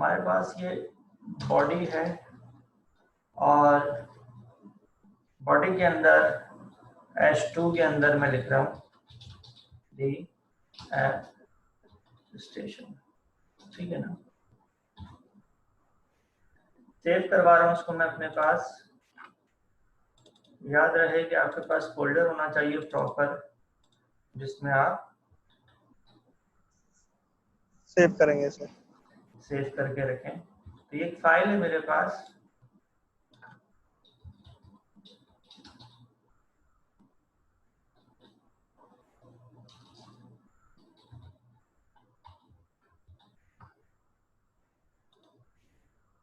हमारे पास ये बॉडी है और बॉडी के अंदर H2 के अंदर मैं लिख रहा हूँ दी एप स्टेशन, ठीक है ना। सेव करवा रहा हूँ उसको मैं अपने पास। याद रहे कि आपके पास फोल्डर होना चाहिए प्रॉपर जिसमें आप सेव करेंगे इसे, सेव करके रखें। तो ये एक फाइल है मेरे पास,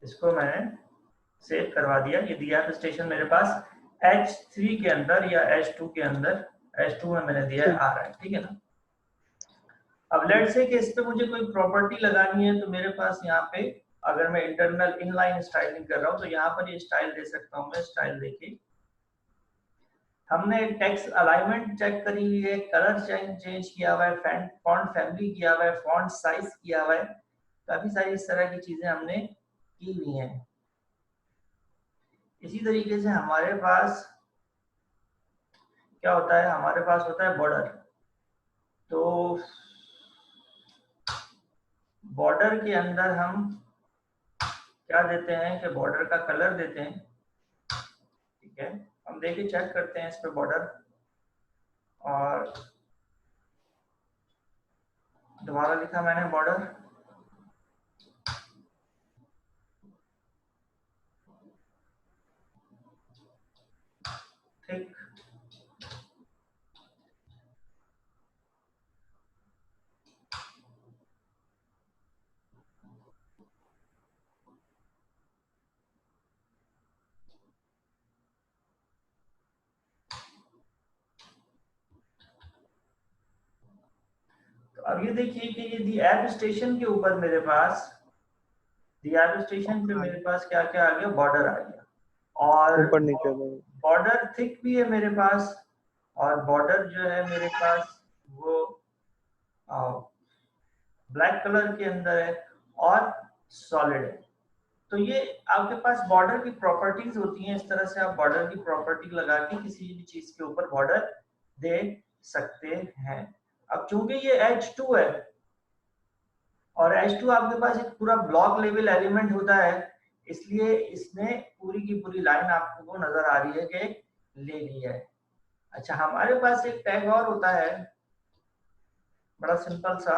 इसको मैंने सेव करवा दिया। ये दिया स्टेशन मेरे पास H3 के अंदर या H2 के अंदर, H2 में मैंने दिया है, आ रहा है, ठीक है ना। अब लेट्स से कि इस पे मुझे कोई प्रॉपर्टी लगानी है, तो मेरे पास यहाँ पे अगर मैं इंटरनल इनलाइन स्टाइलिंग कर रहा हूँ तो यहाँ पर ये स्टाइल दे सकता हूँ मैं। स्टाइल देखिए, हमने टेक्स्ट अलाइनमेंट चेक करी हुई है, कलर चेंज किया हुआ है, फॉन्ट फैमिली किया हुआ है, फॉन्ट साइज किया हुआ है, काफी सारी इस तरह की चीजें हमने की हुई हैं। इसी तरीके से हमारे पास क्या होता है, हमारे पास होता है बॉर्डर। तो बॉर्डर के अंदर हम क्या देते हैं कि बॉर्डर का कलर देते हैं, ठीक है। हम देखिए चेक करते हैं इस पे बॉर्डर, और दोबारा लिखा मैंने बॉर्डर, ठीक। तो अब ये देखिए कि ये दी ऐप स्टेशन के ऊपर मेरे पास, दी ऐप स्टेशन पे मेरे पास क्या क्या आ गया, बॉर्डर आ गया, और ऊपर नीचे बॉर्डर थिक भी है मेरे पास, और बॉर्डर जो है मेरे पास वो ब्लैक कलर के अंदर है और सॉलिड है। तो ये आपके पास बॉर्डर की प्रॉपर्टीज होती हैं। इस तरह से आप बॉर्डर की प्रॉपर्टी लगा के किसी भी चीज के ऊपर बॉर्डर दे सकते हैं। अब चूंकि ये H2 है और H2 आपके पास एक पूरा ब्लॉक लेवल एलिमेंट होता है, इसलिए इसमें पूरी की पूरी लाइन आपको नजर आ रही है कि ले ली है। अच्छा, हमारे पास एक टैग और होता है बड़ा सिंपल सा,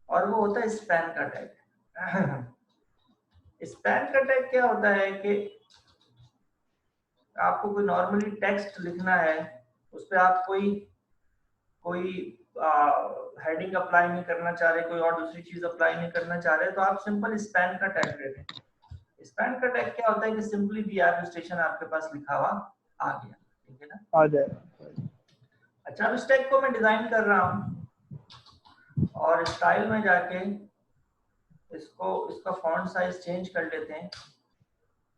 और वो होता है स्पैन का टैग। स्पैन का टैग क्या होता है कि आपको कोई नॉर्मली टेक्स्ट लिखना है, उस पर आप कोई हेडिंग अप्लाई नहीं करना चाह रहे, कोई और दूसरी चीज अप्लाई नहीं करना चाह रहे, तो आप सिंपल स्पैन का टैग दे दें। स्पैन का टैग क्या होता है कि सिंपली दी ऐप स्टेशन आपके पास लिखा हुआ आ गया, ठीक है ना। आ जाए। अच्छा, अब इस टैग को मैं डिजाइन कर रहा हूँ और स्टाइल में जाके इसका फॉन्ट साइज चेंज कर लेते हैं,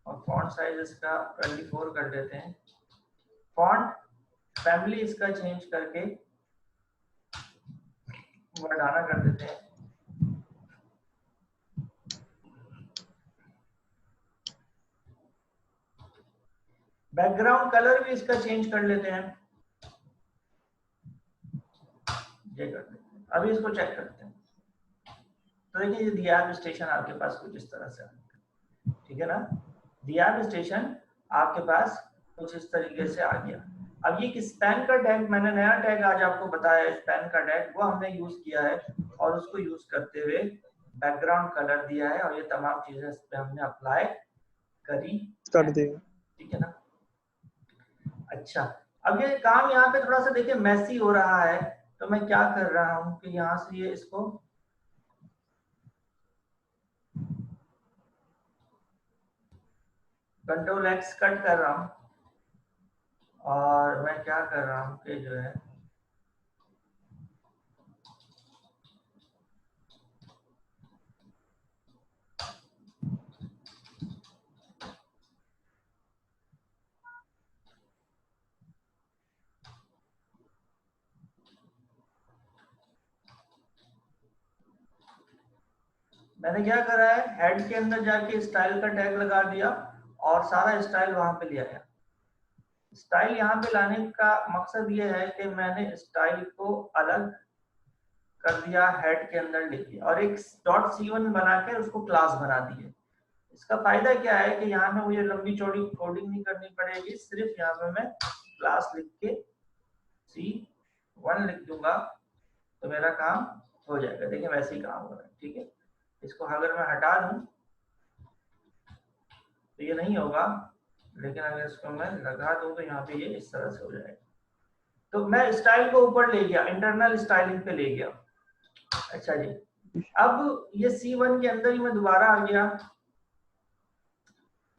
और फॉन्ट साइज इसका 24 कर देते हैं। फॉन्ट फैमिली इसका चेंज करके वर्डाना कर देते हैं। बैकग्राउंड कलर भी इसका चेंज कर लेते हैं, ये कर देते हैं। अभी इसको चेक करते हैं। तो देखिए ये दिया स्टेशन आपके पास कुछ इस तरह से, ठीक है ना। दिया स्टेशन आपके पास कुछ इस तरीके से आ गया। अब ये स्पैन का टैग, मैंने नया टैग आज आपको बताया, स्पैन का टैग वो हमने यूज किया है, और उसको यूज करते हुए बैकग्राउंड कलर दिया है, और ये तमाम चीजें इस पे हमने अप्लाई करी कर है, दिए। ठीक है ना। अच्छा, अब ये काम यहाँ पे थोड़ा सा देखिए मैसी हो रहा है, तो मैं क्या कर रहा हूँ कि यहाँ से ये इसको कंट्रोल एक्स कट कर रहा हूँ, और मैं क्या कर रहा हूँ कि जो है मैंने क्या करा है, हेड के अंदर जाके स्टाइल का टैग लगा दिया और सारा स्टाइल वहां पे ले आया। स्टाइल यहाँ पे लाने का मकसद ये है कि मैंने स्टाइल को अलग कर दिया, हेड के अंदर ले लिया और एक डॉट C1 बना के उसको क्लास बना दिए। इसका फायदा क्या है कि यहाँ पे मुझे लंबी चौड़ी कोडिंग नहीं करनी पड़ेगी, सिर्फ यहाँ पे मैं क्लास लिख के C1 लिख दूंगा तो मेरा काम हो जाएगा। देखिए वैसे ही काम हो रहा है, ठीक है। इसको अगर मैं हटा दूं तो ये नहीं होगा, लेकिन अगर इसको मैं लगा दूं तो यहाँ पे ये इस तरह से हो जाएगा। तो मैं स्टाइल को ऊपर ले गया, इंटरनल स्टाइलिंग पे ले गया। अच्छा जी, अब ये C1 के अंदर ही मैं दोबारा आ गया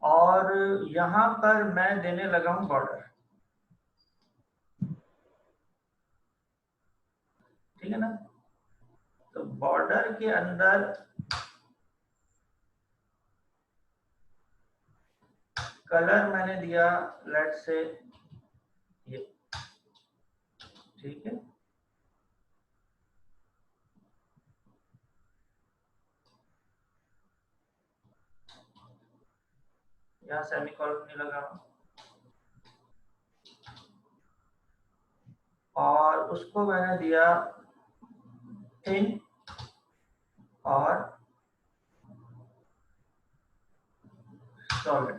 और यहाँ पर मैं देने लगा हूं बॉर्डर, ठीक है ना। तो बॉर्डर के अंदर कलर मैंने दिया लेट से ये, ठीक है। यहाँ सेमीकोलन नहीं लगा और उसको मैंने दिया थिन और सॉलिड,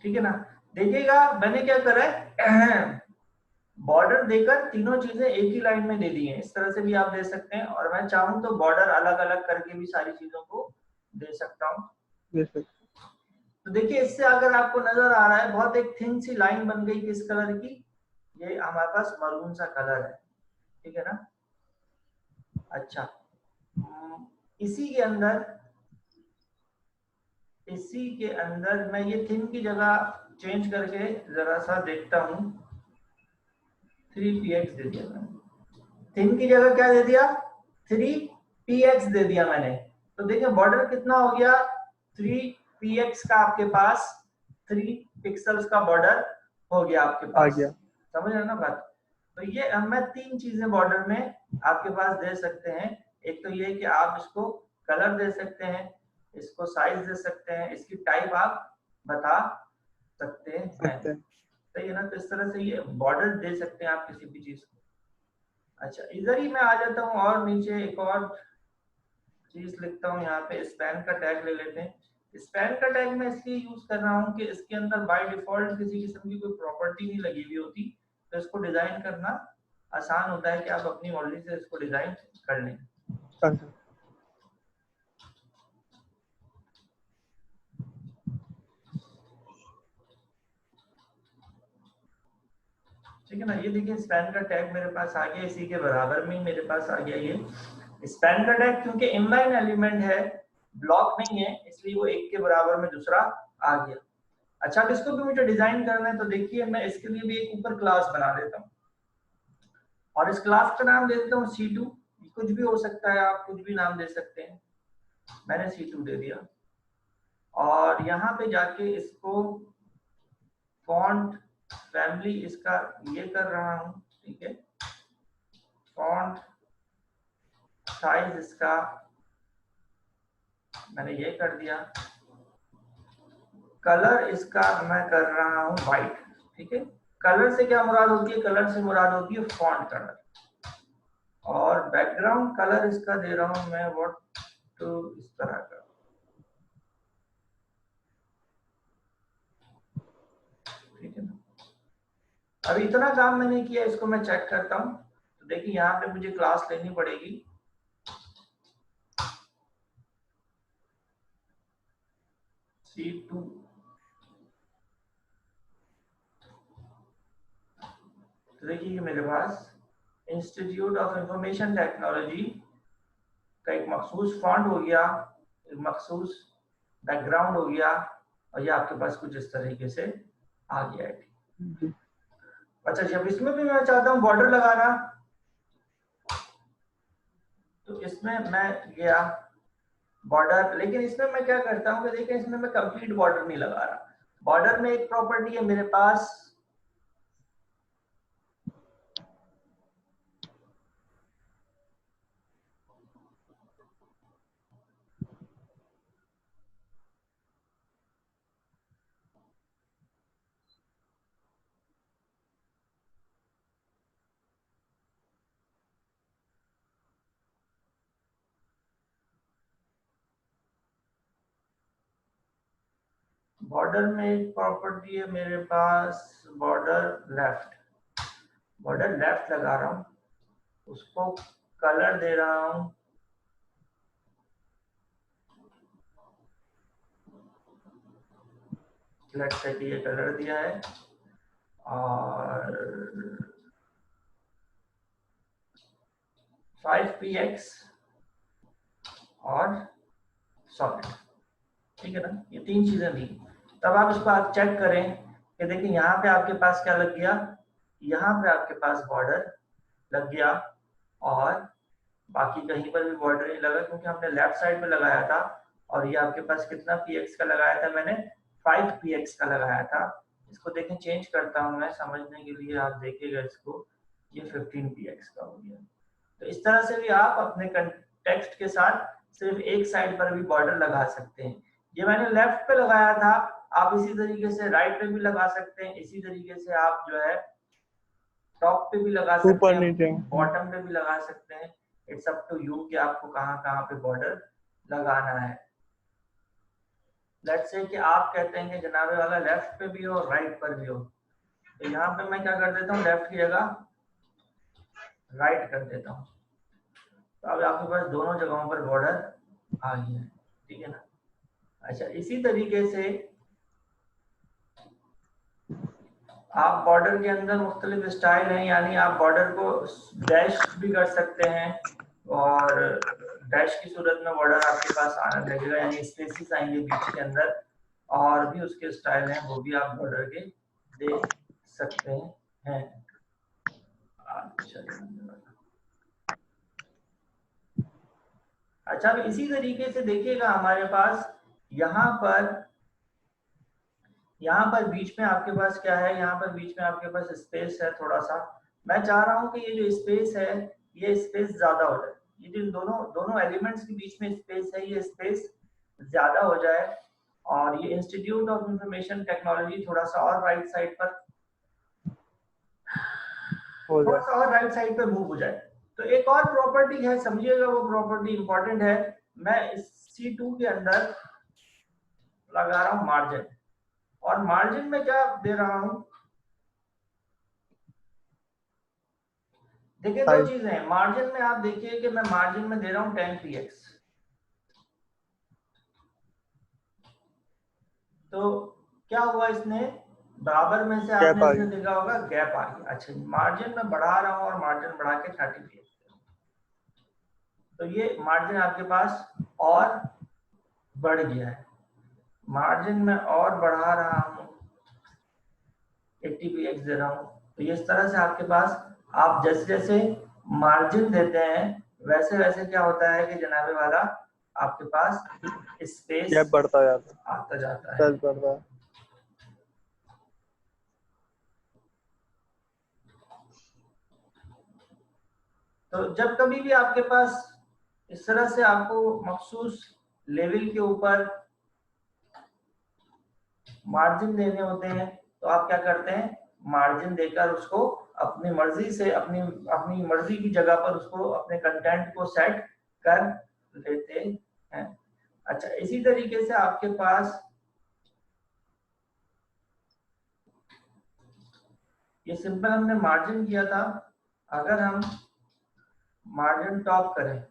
ठीक है ना। देखिएगा मैंने क्या करा है, बॉर्डर देकर तीनों चीजें एक ही लाइन में दे दी हैं। इस तरह से भी आप दे सकते हैं और मैं चाहूं तो बॉर्डर अलग अलग करके भी सारी चीजों को दे सकता हूँ। तो देखिए इससे अगर आपको नजर आ रहा है बहुत एक थिन सी लाइन बन गई किस कलर की, ये हमारे पास मरून सा कलर है, ठीक है ना। अच्छा, इसी के अंदर मैं ये थिन की जगह चेंज करके जरा सा देखता हूं, 3px दे दिया मैंने। थिन की जगह क्या दे दिया, 3px दे दिया मैंने। तो देखिए बॉर्डर कितना हो गया, 3px का आपके पास 3 पिक्सल्स का बॉर्डर हो गया आपके पास, आ गया। समझ रहे ना बात। तो ये मैं 3 चीजें बॉर्डर में आपके पास दे सकते हैं। एक तो ये कि आप इसको कलर दे सकते हैं, इसको साइज दे सकते हैं, इसकी टाइप आप बता सकते हैं, सही है ना। तो इस तरह से ये बॉर्डर दे सकते हैं आप किसी भी चीज को। अच्छा, इधर ही मैं आ जाता हूँ और नीचे एक और चीज लिखता हूँ, यहाँ पे स्पैन का टैग ले लेते हैं। स्पैन का टैग मैं इसलिए यूज कर रहा हूँ कि इसके अंदर बाय डिफॉल्ट किसी किस्म की कोई प्रॉपर्टी नहीं लगी हुई होती, तो इसको डिजाइन करना आसान होता है कि आप अपनी मर्जी से इसको डिजाइन कर लें। ठीक है ना। ये देखिए स्पैन का टैग मेरे पास आ गया, इसी के बराबर में ही मेरे पास आ गया ये स्पैन का टैग, क्योंकि इनलाइन एलिमेंट है, ब्लॉक नहीं है, इसलिए वो एक के बराबर में दूसरा आ गया। अच्छा, अब इसको भी मुझे डिजाइन करना है, तो देखिए मैं इसके लिए भी एक ऊपर क्लास बना देता हूँ और इस क्लास का नाम दे देता हूँ C2। कुछ भी हो सकता है, आप कुछ भी नाम दे सकते हैं, मैंने C2 दे दिया। और यहाँ पे जाके इसको फॉन्ट फैमिली इसका ये कर रहा हूँ, ठीक है। फॉन्ट साइज इसका मैंने ये कर दिया, कलर इसका मैं कर रहा हूँ व्हाइट, ठीक है। कलर से क्या मुराद होती है, कलर से मुराद होती है फॉन्ट कलर। और बैकग्राउंड कलर इसका दे रहा हूँ मैं व्हाट, तो इस तरह का, ठीक है ना। अब इतना काम मैंने किया, इसको मैं चेक करता हूँ। तो देखिए यहाँ पे मुझे क्लास लेनी पड़ेगी, C2। तो देखिए मेरे पास इंस्टीट्यूट ऑफ इंफॉर्मेशन टेक्नोलॉजी का एक मखसूस फॉन्ट हो गया, एक मखसूस बैकग्राउंड हो गया, और ये आपके पास कुछ इस तरीके से आ गया है। अच्छा, जब इसमें भी मैं चाहता हूँ बॉर्डर लगाना, तो इसमें मैं गया बॉर्डर, लेकिन इसमें मैं क्या करता हूँ कि देखिए इसमें मैं कंप्लीट बॉर्डर नहीं लगा रहा। बॉर्डर में एक प्रॉपर्टी है मेरे पास, बॉर्डर में एक प्रॉपर्टी है मेरे पास, बॉर्डर लेफ्ट लगा रहा हूँ, उसको कलर दे रहा हूँ लेफ्ट साइड ये कलर दिया है और 5px और सॉलिड, ठीक है ना, ये 3 चीजें दी। तब आप इसको आप चेक करें कि देखिए यहाँ पे आपके पास क्या लग गया, यहाँ पे आपके पास बॉर्डर लग गया और बाकी कहीं पर भी बॉर्डर नहीं लगा क्योंकि हमने लेफ्ट साइड पे लगाया था। और ये आपके पास कितना px का लगाया था, मैंने 5px का लगाया था। इसको देखें, चेंज करता हूं मैं समझने के लिए, आप देखिएगा इसको, ये 15px का हो गया। तो इस तरह से भी आप अपने टेक्स्ट के साथ सिर्फ एक साइड पर भी बॉर्डर लगा सकते हैं। ये मैंने लेफ्ट पे लगाया था, आप इसी तरीके से राइट पे भी लगा सकते हैं, इसी तरीके से आप जो है टॉप पे भी लगा सकते ऊपर हैं, नीचे बॉटम पे भी लगा सकते हैं। इट्स अप टू यू कि आपको कहाँ कहाँ पे बॉर्डर लगाना है। लेट्स से कि आप कहते हैं कि जनाबे वाला लेफ्ट पे भी हो राइट पर भी हो, तो यहाँ पे मैं क्या कर देता हूँ, लेफ्ट की जगह राइट कर देता हूँ। तो अब आपके पास दोनों जगहों पर बॉर्डर आ गई है, ठीक है ना। अच्छा, इसी तरीके से आप बॉर्डर के अंदर मुख्तलिफ स्टाइल हैं, यानी आप बॉर्डर को डैश भी कर सकते हैं और डैश की सूरत में बॉर्डर आपके पास आने लगेगा, यानी स्पेसेस आएंगे बीच के अंदर, और भी उसके स्टाइल हैं, वो भी आप बॉर्डर के दे सकते हैं। अच्छा, अब इसी तरीके से देखिएगा हमारे पास यहाँ पर बीच में आपके पास क्या है, यहाँ पर बीच में आपके पास स्पेस है थोड़ा सा। मैं चाह रहा हूँ कि ये जो स्पेस है ये स्पेस ज्यादा हो जाए, ये जो दोनों एलिमेंट्स के बीच में स्पेस है ये स्पेस ज्यादा हो जाए, और ये इंस्टीट्यूट ऑफ इंफॉर्मेशन टेक्नोलॉजी थोड़ा सा और राइट साइड पर मूव हो जाए। तो एक और प्रॉपर्टी है, समझिएगा, वो प्रॉपर्टी इंपॉर्टेंट है। मैं इस C2 के अंदर लगा रहा हूं मार्जिन, और मार्जिन में क्या दे रहा हूं, देखिए दो चीजें हैं मार्जिन में। आप देखिए कि मैं मार्जिन में दे रहा हूं 10px, तो क्या हुआ, इसने बराबर में से आपने इसने देखा होगा गैप आ गया। अच्छा, मार्जिन में बढ़ा रहा हूं और मार्जिन बढ़ा के 30px, तो ये मार्जिन आपके पास और बढ़ गया है। मार्जिन में और बढ़ा रहा हूं, 80px दे रहा हूं, तो ये इस तरह से आपके पास आप जैसे जैसे मार्जिन देते हैं वैसे वैसे क्या होता है कि जनाबे वाला आपके पास स्पेस बढ़ता जाता आता जाता है। तो जब कभी भी आपके पास इस तरह से आपको मखसूस लेवल के ऊपर मार्जिन देने होते हैं, तो आप क्या करते हैं, मार्जिन देकर उसको अपनी मर्जी से अपनी मर्जी की जगह पर उसको अपने कंटेंट को सेट कर लेते हैं। अच्छा, इसी तरीके से आपके पास ये सिंपल हमने मार्जिन किया था, अगर हम मार्जिन टॉप करें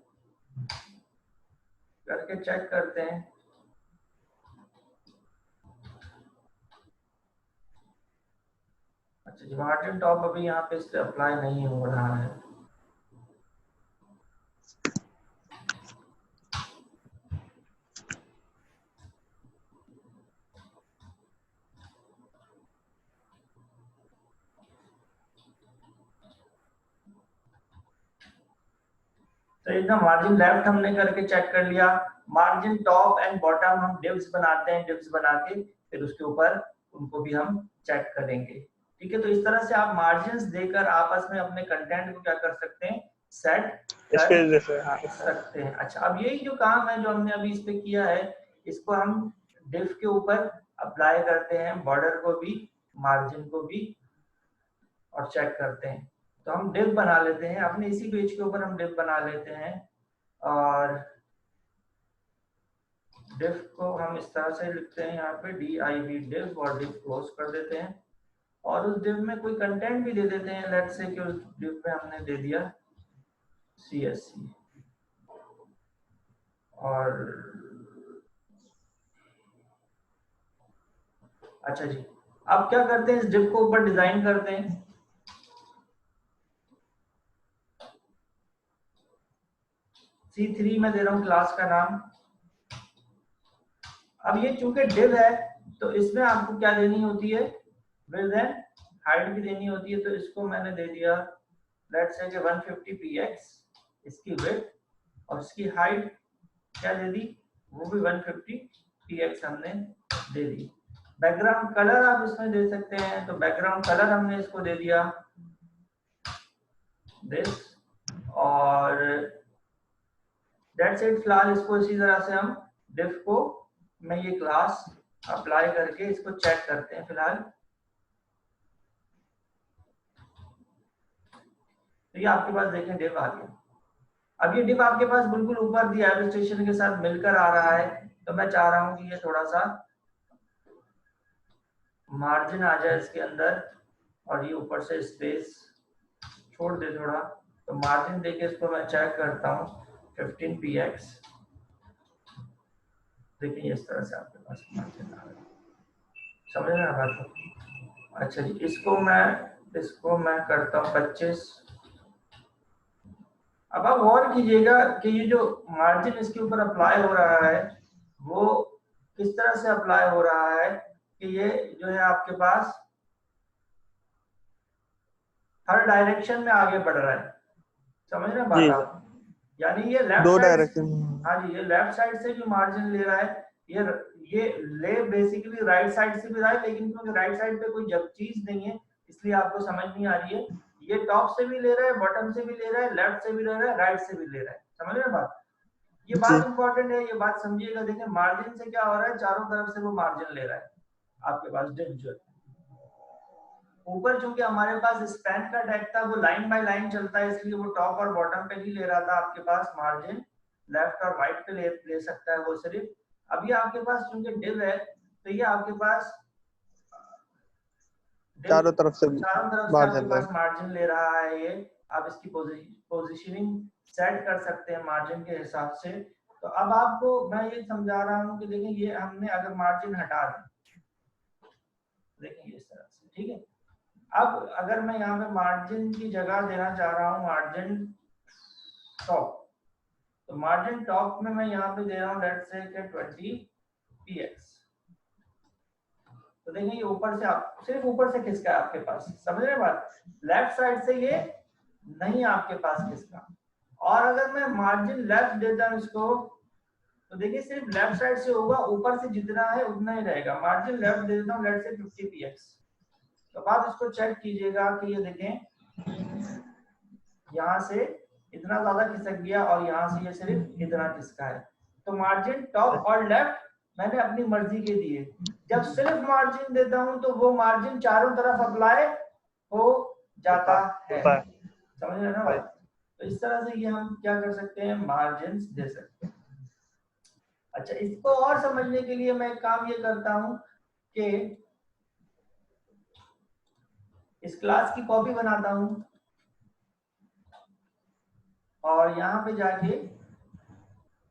करके चेक करते हैं, अच्छा मार्जिन टॉप अभी यहाँ पे इससे अप्लाई नहीं हो रहा है। तो इतना मार्जिन लेफ्ट हमने करके चेक कर लिया, मार्जिन टॉप एंड बॉटम हम डिव्स बनाते हैं, डिव्स बना के फिर उसके ऊपर उनको भी हम चेक करेंगे। ठीक है, तो इस तरह से आप मार्जिन्स देकर आपस में अपने कंटेंट को क्या कर सकते हैं, सेट कर सकते हैं। अच्छा, अब यही जो काम है जो हमने अभी इस पे किया है, इसको हम डिव के ऊपर अप्लाई करते हैं, बॉर्डर को भी मार्जिन को भी, और चेक करते हैं। तो हम डिव बना लेते हैं अपने इसी पेज के ऊपर, हम डिव बना लेते हैं और div को हम इस तरह से लिखते हैं यहाँ पे div div और div क्लोज कर देते हैं और उस div में कोई कंटेंट भी दे देते हैं। लेट्स से कि उस div पे हमने दे दिया CSC और अच्छा जी, अब क्या करते हैं, इस div को ऊपर डिजाइन करते हैं। C3 में दे रहा हूँ क्लास का नाम। अब ये चूंकि div है तो इसमें आपको क्या देनी होती है, विड्थ एंड हाइट भी देनी होती है। तो इसको मैंने दे दिया लेट्स से 150 px इसकी विड्थ और इसकी हाइट क्या दे दी, वो भी 150 px हमने दे दी। बैकग्राउंड कलर आप इसमें दे सकते हैं, तो बैकग्राउंड कलर हमने इसको दे दिया दिस और दैट्स इट। फिलहाल इसको इसी तरह से हम div को मैं ये क्लास अप्लाई करके इसको चेक करते हैं फिलहाल। तो ये आपके पास देखें div आ गया। अब ये div आपके पास बिल्कुल ऊपर दी एडमिनिस्ट्रेशन के साथ मिलकर आ रहा है, तो मैं चाह रहा हूं कि ये थोड़ा सा मार्जिन आ जाए इसके अंदर और ये ऊपर से स्पेस छोड़ दे थोड़ा। तो मार्जिन देके इसको मैं चेक करता हूँ 15 px। देखिए इस तरह से आपके पास मार्जिन आ रहा है, समझ रहे हैं बात को। अच्छा जी, इसको मैं करता हूँ 25। अब आप गौर कीजिएगा कि ये जो मार्जिन इसके ऊपर अप्लाई हो रहा है वो किस तरह से अप्लाई हो रहा है कि ये जो है आपके पास हर डायरेक्शन में आगे बढ़ रहा है। समझ रहे हैं बात आप, यानी ये लेफ्ट दो साइड, डायरेक्शन। हाँ जी, ये लेफ्ट साइड से जो मार्जिन ले रहा है ये ले बेसिकली राइट साइड से भी रहा है, लेकिन क्योंकि राइट साइड पे कोई जब चीज नहीं है इसलिए आपको समझ नहीं आ रही है। ये टॉप से भी ले रहा है, बॉटम से भी ले रहा है, लेफ्ट से भी ले रहा है, राइट से भी ले रहा है। समझ रहे हैं बात, ये बात इंपॉर्टेंट है, ये बात समझिएगा। देखिए मार्जिन से क्या हो रहा है, चारों तरफ से वो मार्जिन ले रहा है आपके पास div जो है। ऊपर चूंकि हमारे पास स्पैन का टैग था वो लाइन बाय लाइन चलता है, इसलिए वो टॉप और बॉटम पे नहीं ले रहा था आपके पास मार्जिन, लेफ्ट और राइट पे ले सकता है वो सिर्फ। अभी आपके पास चूंकि div है तो ये आपके पास चारों तरफ से आपके पास मार्जिन ले रहा है। ये आप इसकी पोजीशनिंग सेट कर सकते हैं मार्जिन के हिसाब से। तो अब आपको मैं ये समझा रहा हूँ कि देखिए ये हमने अगर मार्जिन हटा दें, देखिए इस तरह से, ठीक है। अब अगर मैं यहाँ पे मार्जिन की जगह देना चाह रहा हूँ मार्जिन टॉप, तो मार्जिन टॉप में मैं यहाँ पे दे रहा हूँ लेट्स से 20 px। तो देखिए ये ऊपर से आप सिर्फ ऊपर से खिसका है आपके पास, समझ रहे हैं बात, लेफ्ट साइड से ये नहीं आपके पास खिसका। और अगर मैं मार्जिन लेफ्ट देता हूँ इसको, तो देखिए सिर्फ लेफ्ट साइड से होगा, ऊपर से जितना है उतना ही रहेगा। मार्जिन लेफ्ट दे देता हूँ लेट्स से 50 px। तो आप इसको चेक कीजिएगा कि ये देखें यहाँ से इतना ज्यादा खिसक गया और यहाँ से ये सिर्फ इतना खिसका है। तो मार्जिन टॉप और लेफ्ट मैंने अपनी मर्जी के दिए। जब सिर्फ मार्जिन देता हूं तो वो मार्जिन चारों तरफ अप्लाई हो जाता है, समझ रहे हैं ना। तो इस तरह से ये हम क्या कर सकते हैं, मार्जिन दे सकते हैं। अच्छा, इसको और समझने के लिए मैं एक काम ये करता हूं कि इस क्लास की कॉपी बनाता हूं और यहाँ पे जाके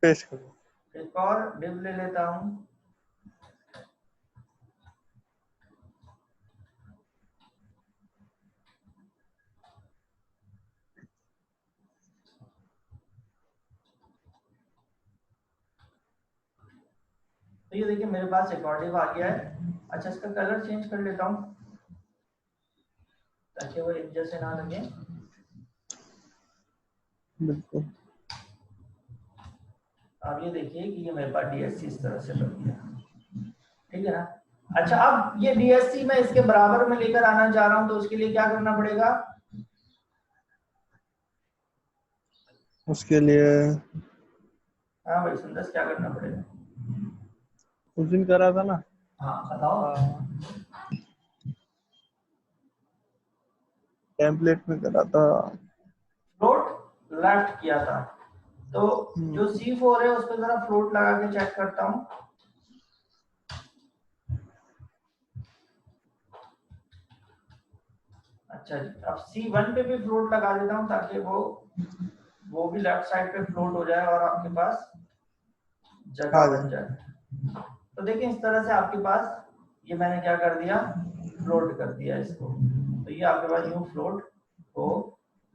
पेस्ट करो, एक और div ले लेता हूं। तो ये देखिए मेरे पास एक और div आ गया है। अच्छा, इसका कलर चेंज कर लेता हूं ताकि वो एक जैसे ना लगे। बिल्कुल। अब ये देखिए कि ये मेरे पास DSC इस तरह से बन गया, ठीक है ना। अच्छा, अब ये DSC मैं इसके बराबर में लेकर आना चाह रहा हूं, तो उसके लिए क्या करना पड़ेगा, उसके लिए हाँ भाई सुंदर, क्या करना पड़ेगा, उस दिन करा था ना। हाँ बताओ। टेम्पलेट में करा था, फ्लोट लेफ्ट किया था, तो जो C4 है उस पर जरा फ्लोट लगा के चेक करता हूँ। अच्छा जी, अब C1 पे भी फ्लोट लगा देता हूँ ताकि वो भी लेफ्ट साइड पे फ्लोट हो जाए और आपके पास जगह बन जाए। तो देखिए इस तरह से आपके पास ये मैंने क्या कर दिया, फ्लोट कर दिया इसको, तो ये आपके पास यूं फ्लोट हो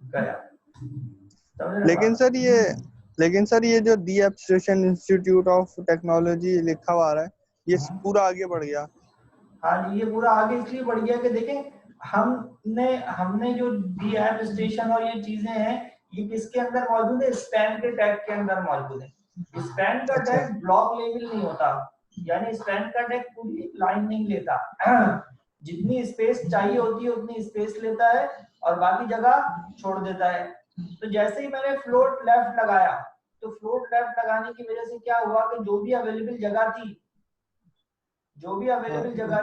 गया। लेकिन सर ये जो दी एब्स्ट्रैक्शन इंस्टीट्यूट ऑफ टेक्नोलॉजी लिखा हुआ आ रहा है, ये पूरा आगे बढ़ गया। हाँ जी, ये पूरा आगे इसलिए बढ़ गया कि देखें हमने जो दी एप स्टेशन और ये चीजें हैं ये किसके अंदर मौजूद है, स्पैन के टैग के अंदर मौजूद है। स्पैन का टैग ब्लॉक लेवल नहीं होता, यानी स्पैन का टैग पूरी लाइन नहीं लेता जितनी स्पेस चाहिए होती है उतनी स्पेस लेता है और बाकी जगह छोड़ देता है। तो जैसे ही मैंने फ्लोट लेफ्ट लगाया तो फ्लोट लेफ्ट लगाने की वजह से क्या हुआ कि जो भी अवेलेबल जगह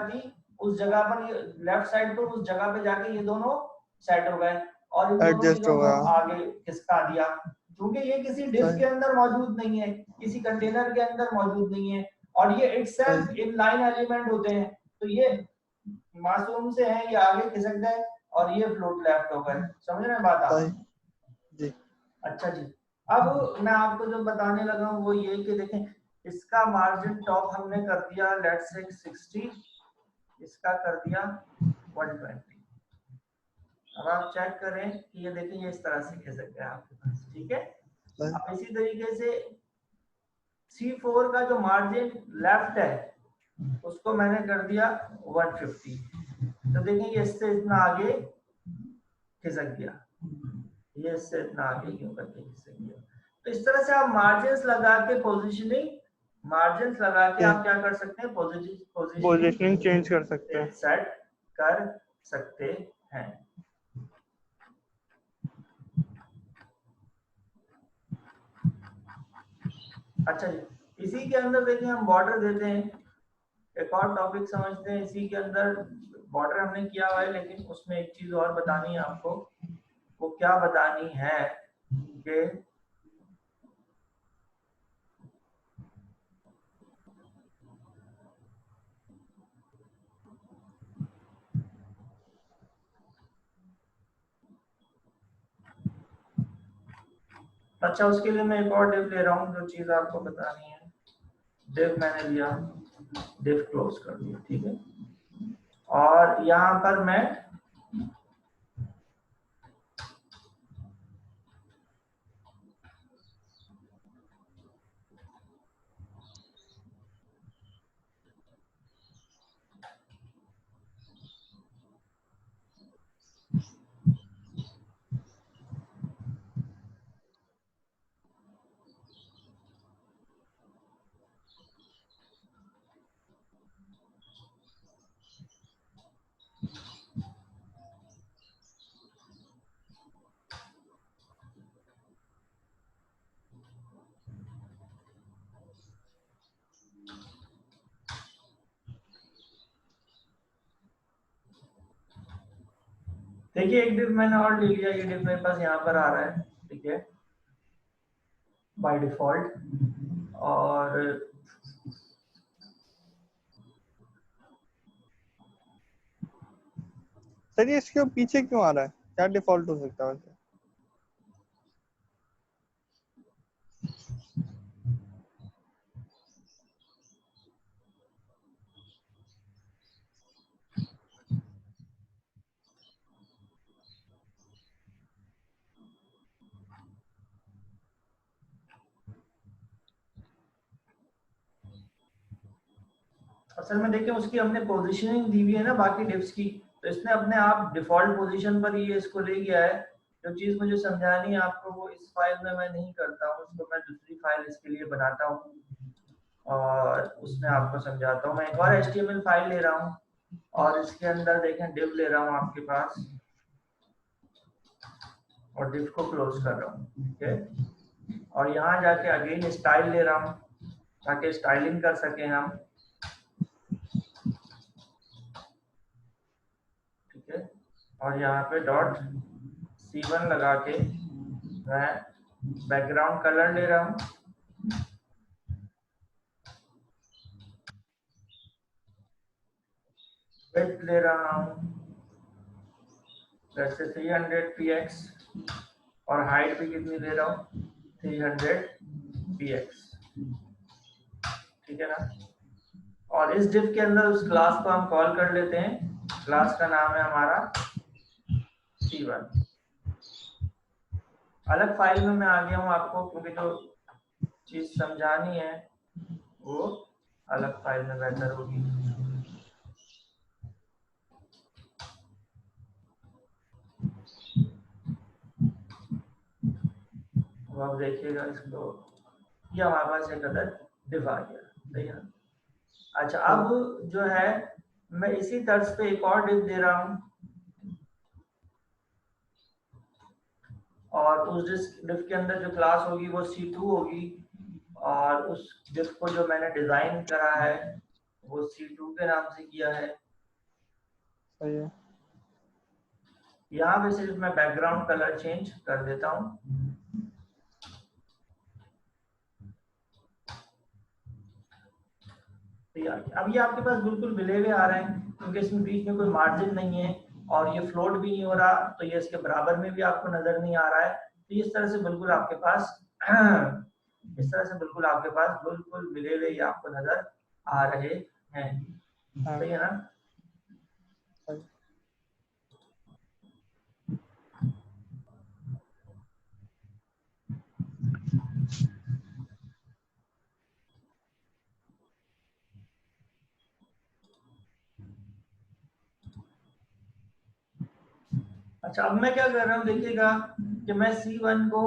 थी उस जगह पर ये लेफ्ट साइड पर उस जगह पे जाके ये दोनों सेट हो गए और इन दोनों आगे खिसका दिया। क्योंकि ये किसी डिस्क के अंदर मौजूद नहीं है, किसी कंटेनर के अंदर मौजूद नहीं है और ये इटसेल्फ इनलाइन एलिमेंट होते हैं, तो ये मासूम से हैं, ये आगे खिसक गए और ये फ्लोट लेफ्ट हो गए। समझ रहे हैं बात आप? जी। अच्छा जी, अब मैं आपको जो बताने लगा हूँ वो ये कि देखें इसका मार्जिन टॉप हमने कर दिया लेट्स से 60, इसका कर दिया 120। अब आप चेक करें कि ये देखें ये इस तरह से खिसक गया आपके पास, ठीक है। अब इसी तरीके से C4 का जो मार्जिन लेफ्ट है उसको मैंने कर दिया 150। तो देखें ये इससे इतना आगे खिसक गया, ये इससे इतना आगे क्यों करके खिसक गया। तो इस तरह से आप मार्जिन्स लगा के मार्जिन्स लगा के आप क्या कर सकते हैं, पोजीशनिंग चेंज कर सकते हैं, सेट कर सकते हैं। अच्छा जी, इसी के अंदर देखिए हम बॉर्डर देते हैं, एक और टॉपिक समझते हैं। इसी के अंदर बॉर्डर हमने किया हुआ है लेकिन उसमें एक चीज और बतानी है आपको। वो क्या बतानी है कि अच्छा उसके लिए मैं एक और डिव ले रहा हूँ, जो चीज आपको बतानी है। डिव मैंने लिया, डिव क्लोज कर दिया, ठीक है। और यहाँ पर मैं देखिए एक डिव मैंने और ले लिया, ये डिव मेरे पास यहाँ पर आ रहा है, ठीक है, बाय डिफॉल्ट। और सर ये इसके पीछे क्यों आ रहा है, क्या डिफॉल्ट हो सकता है वैसे? असल में देखिए उसकी हमने पोजीशनिंग दी हुई है ना बाकी डिव्स की, तो इसने अपने आप डिफॉल्ट पोजीशन पर ही इसको ले गया है। जो चीज मुझे समझानी है आपको वो इस फाइल में मैं नहीं करता हूँ, उसको मैं दूसरी फाइल इसके लिए बनाता हूँ और उसमें आपको समझाता हूँ। मैं एक और HTML फाइल ले रहा हूँ और इसके अंदर देखें डिव ले रहा हूँ आपके पास और डिव को क्लोज कर रहा हूँ, ठीक है। और यहाँ जाके अगेन स्टाइल ले रहा हूँ ताकि स्टाइलिंग कर सकें हम, ठीक है। और यहाँ पे डॉट C1 लगा के मैं बैकग्राउंड कलर ले रहा हूँ, विड्थ ले रहा हूँ जैसे 300 px और हाइट भी कितनी ले रहा हूँ 300 px, ठीक है ना। और इस डिव के अंदर उस क्लास को हम कॉल कर लेते हैं, क्लास का नाम है हमारा C1। अलग फाइल में मैं आ गया हूँ आपको, क्योंकि जो चीज समझानी है वो अलग फाइल में बेहतर होगी। अब आप देखिएगा इसको, ये हमारे पास एक अदर डिव आ गया, सही है। अच्छा, अब जो है मैं इसी तर्ज पे एक और डिव दे रहा हूँ, और उस डिव के अंदर जो क्लास होगी वो C2 होगी, और उस डिव को जो मैंने डिजाइन करा है वो C2 के नाम से किया है। सही है। यहाँ पे सिर्फ मैं बैकग्राउंड कलर चेंज कर देता हूँ। अब ये आपके पास बिल्कुल मिले हुए आ रहे हैं, क्योंकि इसमें बीच में कोई मार्जिन नहीं है और ये फ्लोट भी नहीं हो रहा, तो ये इसके बराबर में भी आपको नजर नहीं आ रहा है। तो इस तरह से बिल्कुल आपके पास इस तरह से बिल्कुल आपके पास बिल्कुल मिले हुए आपको नजर आ रहे हैं, सही है ना। अच्छा, अब मैं क्या कर रहा हूँ देखिएगा कि मैं C1 को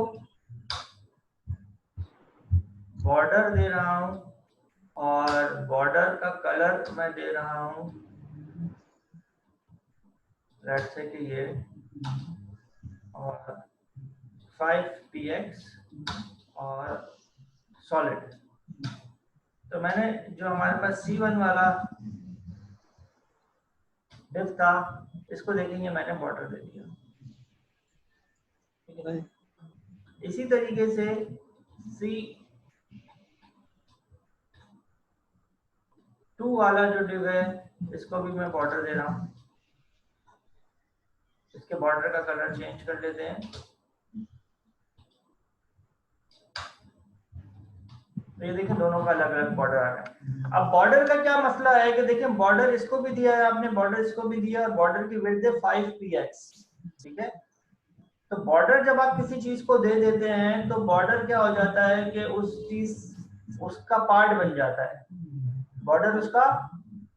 बॉर्डर दे रहा हूँ, और बॉर्डर का कलर मैं दे रहा हूँ लेट्स से कि ये, और 5px और सॉलिड। तो मैंने जो हमारे पास C1 वाला डिव था, इसको देखेंगे मैंने बॉर्डर दे दिया, ठीक है। इसी तरीके से C2 वाला जो डिव है इसको भी मैं बॉर्डर दे रहा हूँ, इसके बॉर्डर का कलर चेंज कर लेते हैं। तो ये देखिए दोनों का अलग अलग बॉर्डर आ रहा है। अब बॉर्डर का क्या मसला है कि देखिए बॉर्डर इसको भी दिया है आपने, बॉर्डर इसको भी दिया, और बॉर्डर की विड्थ है 5px, ठीक है। तो बॉर्डर जब आप किसी चीज को दे देते हैं तो बॉर्डर क्या हो जाता है कि उस चीज उसका पार्ट बन जाता है, बॉर्डर उसका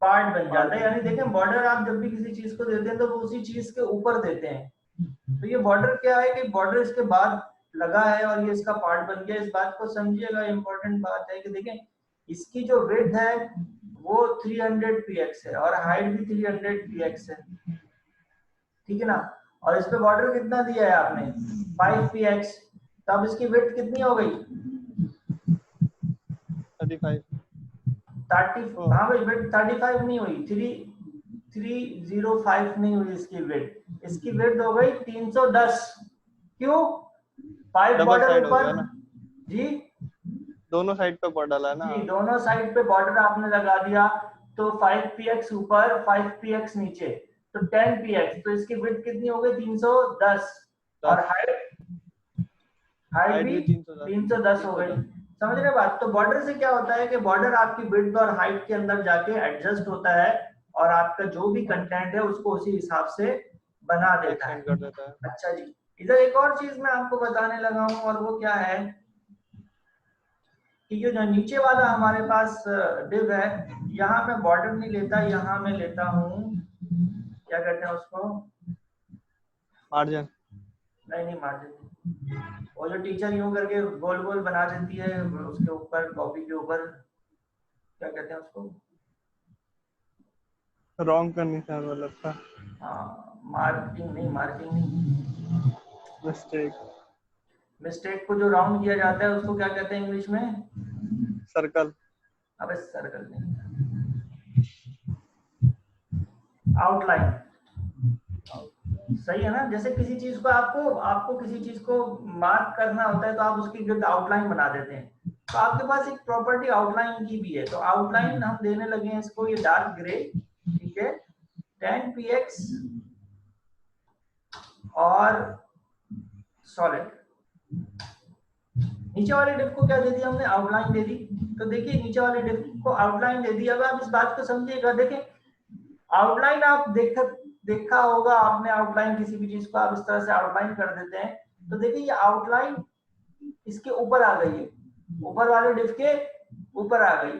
पार्ट बन जाता है। यानी देखें बॉर्डर आप जब भी किसी चीज को देते हैं तो वो उसी चीज के ऊपर देते हैं। तो ये बॉर्डर क्या है कि बॉर्डर इसके बाद लगा है और ये इसका पार्ट बन गया। इस बात को समझिएगा, इंपॉर्टेंट बात है कि देखें इसकी जो विड्थ है वो 300 px है और हाइट भी 300 px है, ठीक है ना। और इस पे बॉर्डर कितना दिया है आपने 5px, तब इसकी विड्थ कितनी हो गई 35। 30। हाँ भाई, विड्थ 35 नहीं हुई, 305 नहीं हुई इसकी विड्थ, इसकी विड्थ हो गई 310। क्यों? 5 बॉर्डर ऊपर जी, दोनों साइड पे बॉर्डर डाला है ना जी, दोनों साइड पे बॉर्डर आपने लगा दिया, तो 5px ऊपर 5px नीचे, तो 10px, तो इसकी विड्थ कितनी हो गई 310, और हाइट भी 310 हो गई। समझ रहे बात? तो बॉर्डर से क्या होता है कि बॉर्डर आपकी विड्थ और हाइट के अंदर जाके एडजस्ट होता है और आपका जो भी कंटेंट है उसको उसी हिसाब से बना देता है। अच्छा जी, इधर एक और चीज मैं आपको बताने लगा हूँ, और वो क्या है कि ये जो नीचे वाला हमारे पास डिव है, यहाँ मैं बॉर्डर नहीं लेता, यहाँ मैं लेता हूँ क्या कहते हैं उसको, मार्जिन। नहीं मार्जिन, वो जो टीचर यूं करके गोल गोल बना देती है उसके ऊपर, कॉपी के ऊपर, क्या कहते हैं उसको, रॉन्ग का निशान वाला था। हाँ, मार्किंग नहीं, मिस्टेक को जो राउंड किया जाता है उसको क्या कहते हैं इंग्लिश में? सर्कल। अबे सर्कल नहीं, आउटलाइन। सही है ना। जैसे किसी चीज को आपको आपको किसी चीज को मार्क करना होता है तो आप उसकी गिर्द आउटलाइन बना देते हैं। तो आपके पास एक प्रॉपर्टी आउटलाइन की भी है, तो आउटलाइन हम देने लगे हैं इसको, ये डार्क ग्रे, ठीक है, 10px और सॉलिड। नीचे वाले डिफ को क्या दे दिया हमने, आउटलाइन दे दी। तो देखिए नीचे वाले डिफ को आउटलाइन दे दी। अब आप इस बात को समझिएगा, देखें आउटलाइन आप देखा होगा आपने, आउटलाइन किसी भी चीज को आप इस तरह से आउटलाइन कर देते हैं, तो देखिए ये आउटलाइन इसके ऊपर आ गई है, ऊपर वाले डिफ के ऊपर आ गई है।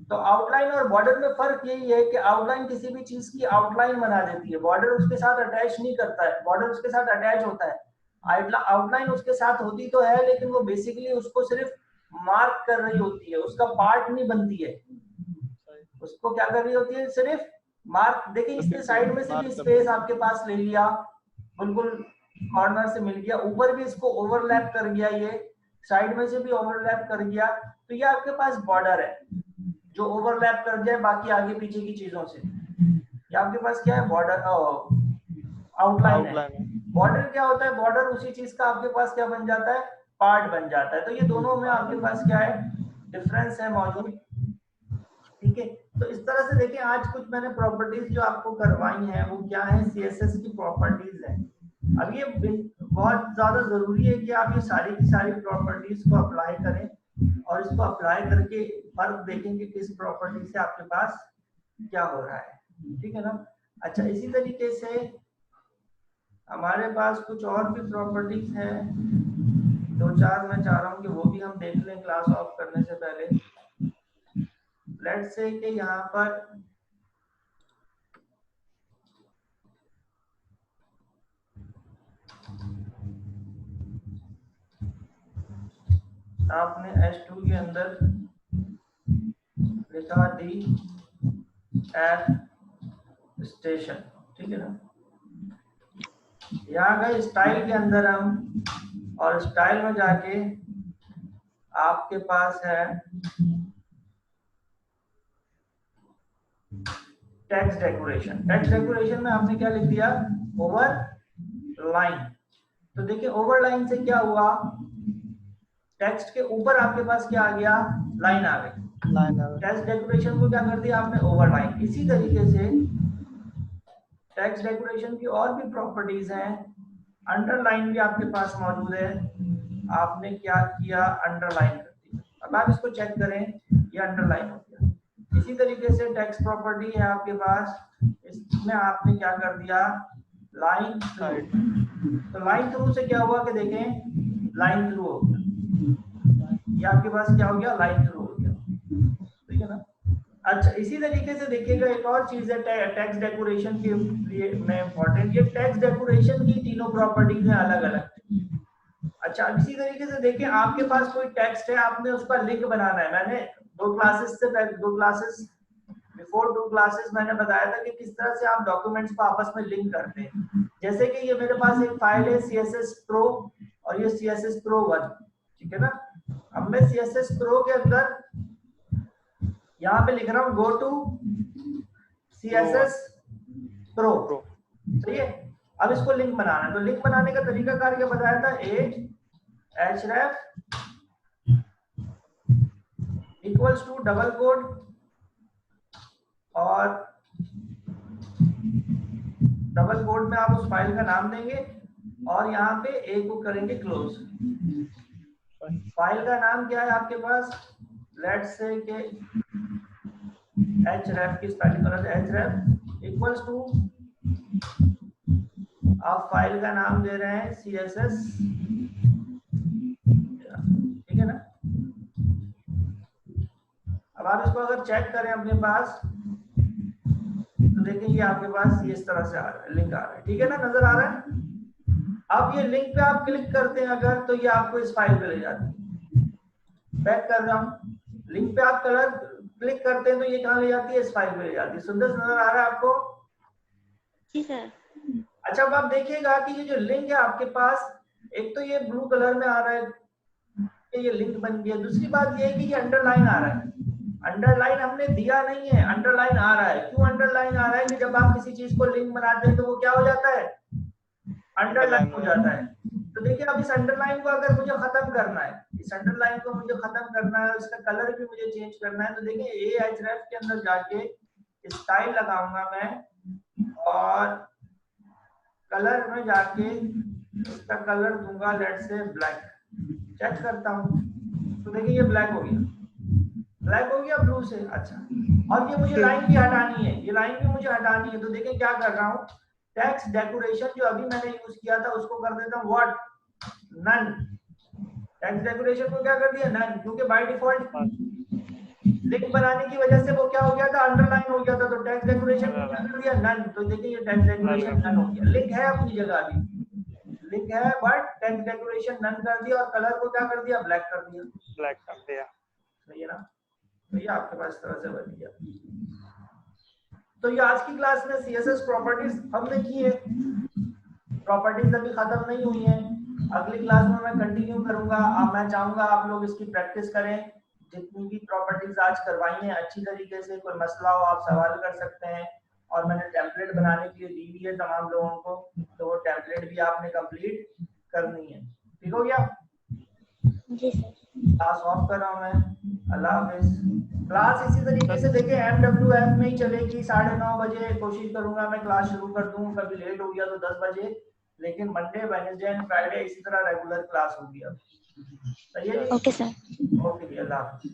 तो आउटलाइन और बॉर्डर में फर्क यही है कि आउटलाइन किसी भी चीज की आउटलाइन बना देती है, बॉर्डर उसके साथ अटैच नहीं करता है, बॉर्डर उसके साथ अटैच होता है। आउटलाइन उसके साथ होती तो है, लेकिन वो बेसिकली उसको सिर्फ मार्क कर रही होती है, उसका पार्ट नहीं बनती है। उसको क्या कर रही होती है, सिर्फ मार्क। देखिए इसने साइड में से भी स्पेस आपके पास ले लिया, बिल्कुल कॉर्नर से मिल गया, ऊपर भी इसको ओवरलैप कर गया, ये साइड में से भी ओवरलैप कर गया। तो ये आपके पास बॉर्डर है जो ओवरलैप कर जाए बाकी आगे पीछे की चीजों से। ये आपके पास क्या है, बॉर्डर आउटलाइन है। बॉर्डर क्या होता है, बॉर्डर उसी चीज का आपके पास क्या बन जाता है, पार्ट बन जाता है। तो ये दोनों में आपके पास क्या है, डिफरेंस है मौजूद, ठीक है। तो इस तरह से देखिए आज कुछ मैंने प्रॉपर्टीज जो आपको करवाई हैं वो क्या है, सीएसएस की प्रॉपर्टीज है। अब ये बहुत ज्यादा जरूरी है कि आप ये सारी की सारी प्रॉपर्टीज को अप्लाई करें और इसको अप्लाई करके फर्क देखें कि किस प्रॉपर्टी से आपके पास क्या हो रहा है, ठीक है ना। अच्छा, इसी तरीके से हमारे पास कुछ और भी प्रॉपर्टीज हैं, दो चार मैं चाह रहा हूँ कि वो भी हम देख लें क्लास ऑफ करने से पहले। लेट्स से कि यहाँ पर आपने H2 के अंदर लिखा दी एट स्टेशन, ठीक है ना। यहाँ गए स्टाइल के अंदर हम, और स्टाइल में जाके आपके पास है टेक्स्ट डेकोरेशन। टेक्स्ट डेकोरेशन में आपने क्या लिख दिया, ओवर लाइन। तो देखिए ओवर लाइन से क्या हुआ, टेक्स्ट के ऊपर आपके पास क्या आ गया, लाइन आ गई। टेक्स्ट डेकोरेशन को क्या कर दिया आपने, ओवर लाइन। इसी तरीके से टेक्स्ट डेकोरेशन की और भी प्रॉपर्टीज हैं। अंडरलाइन भी आपके पास मौजूद है, आपने क्या किया, अंडरलाइन कर दिया। अब आप इसको चेक करें, ये अंडरलाइन हो गया। इसी तरीके से टेक्स्ट प्रॉपर्टी है आपके पास, इसमें आपने क्या कर दिया, लाइन थ्रू। तो लाइन थ्रू से क्या हुआ कि देखें लाइन थ्रू हो गया, ये आपके पास क्या हो गया, लाइन थ्रू हो गया, ठीक है ना। अच्छा, इसी तरीके से देखिएगा एक और चीज है टेक्स्ट डेकोरेशन के लिए में इंपॉर्टेंट, ये टेक्स्ट डेकोरेशन की तीनों प्रॉपर्टीज हैं अलग अलग। अच्छा, इसी तरीके से देखिए आपके पास कोई टेक्स्ट है, आपने उसका लिंक बनाना है। मैंने दो क्लासेस बिफोर दो क्लासेस मैंने बताया था कि किस तरह से आप डॉक्यूमेंट्स को आपस में लिंक करते हैं। जैसे कि ये मेरे पास एक फाइल है CSS Pro और ये CSS Pro 1, ठीक है ना। अब मैं CSS Pro के अंदर यहाँ पे लिख रहा हूँ गो टू CSS Pro, सही है। अब इसको लिंक बनाना है, तो लिंक बनाने का तरीका कार क्या बताया था, href equals to double code और डबल कोड में आप उस फाइल का नाम देंगे और यहाँ पे एक को करेंगे क्लोज। फाइल का नाम क्या है आपके पास, लेट्स से के href की स्पेलिंग गलत है, href इक्वल्स टू, आप फाइल का नाम दे रहे हैं CSS, ठीक है ना। अब आप इसको अगर चेक करें अपने पास तो देखिए ये आपके पास ये इस तरह से आ रहा है, लिंक आ रहा है, ठीक है ना, नजर आ रहा है। अब ये लिंक पे आप क्लिक करते हैं अगर, तो ये आपको इस फाइल पे ले जाती है। बैक कर रहा हूँ, लिंक पे आप क्लिक करते हैं तो ये कहाँ ले जाती है, इस फाइल पे ले जाती है। सुंदर नजर आ रहा है आपको, जी सर। अच्छा, अब आप देखिएगा कि ये जो लिंक है आपके पास, एक तो ये ब्लू कलर में आ रहा है कि ये लिंक बन गया, दूसरी बात ये है कि ये अंडरलाइन आ रहा है। अंडरलाइन हमने दिया नहीं है, अंडरलाइन आ रहा है। क्यों अंडरलाइन आ रहा है कि जब आप किसी चीज को लिंक बनाते हैं तो वो क्या हो जाता है, अंडरलाइन हो जाता है। तो देखिए अब इस अंडरलाइन को अगर मुझे खत्म करना है, इस अंडरलाइन को मुझे खत्म करना है, इसका कलर भी मुझे चेंज करना है, तो देखिए Ahref के अंदर जाके स्टाइल लगाऊंगा मैं और कलर में जाके इसका कलर दूंगा लेट से ब्लैक। चेक करता हूँ तो देखिए ये ब्लैक हो गया, ब्लैक हो गया ब्लू से। अच्छा, और ये मुझे लाइन भी हटानी है, ये लाइन भी मुझे हटानी है। तो देखिए क्या कर रहा हूँ, टेक्स्ट डेकोरेशन जो अभी मैंने यूज किया था उसको कर देता हूँ व्हाट, नन। टेक्स्ट डेकोरेशन को क्या कर दिया, नन, क्योंकि बाय डिफॉल्ट लिंक बनाने की वजह से वो क्या हो गया था, अंडरलाइन हो गया था। तो टेक्स्ट डेकोरेशन को क्या कर दिया, नन। तो देखिए ये टेक्स्ट डेकोरेशन नन हो गया। लिंक है अपनी जगह, अभी लिंक है बट टेक्स्ट डेकोरेशन नन कर दिया और कलर को क्या कर दिया, ब्लैक कर दिया। ब्लैक कर दिया, सही है ना। तो ये आपके पास इस तरह से बन गया। तो ये आज की क्लास में CSS प्रॉपर्टीज हमने की है। प्रॉपर्टीज अभी खत्म नहीं हुई हैं, अगली क्लास में मैं कंटिन्यू करूंगा। अब मैं चाहूंगा आप लोग इसकी प्रैक्टिस करें, जितनी भी प्रॉपर्टीज आज करवाई हैं अच्छी तरीके से। कोई मसला हो आप सवाल कर सकते हैं, और मैंने टेम्पलेट बनाने के लिए दी हुई है तमाम लोगों को, तो वो टेम्पलेट भी आपने कंप्लीट करनी है। ठीक हो गया? जी सर। क्लास ऑफ कर रहा हूं मैं। अल्लाह हाफिज। क्लास इसी तरीके से देखिए MWF में ही चलेगी, 9:30 बजे कोशिश करूंगा मैं क्लास शुरू कर दूं। कभी लेट हो गया तो 10 बजे, लेकिन मंडे, वेडनेसडे एंड फ्राइडे इसी तरह रेगुलर क्लास होगी अब। सही है जी? Okay sir. ओके जी, अल्लाह हाफिज।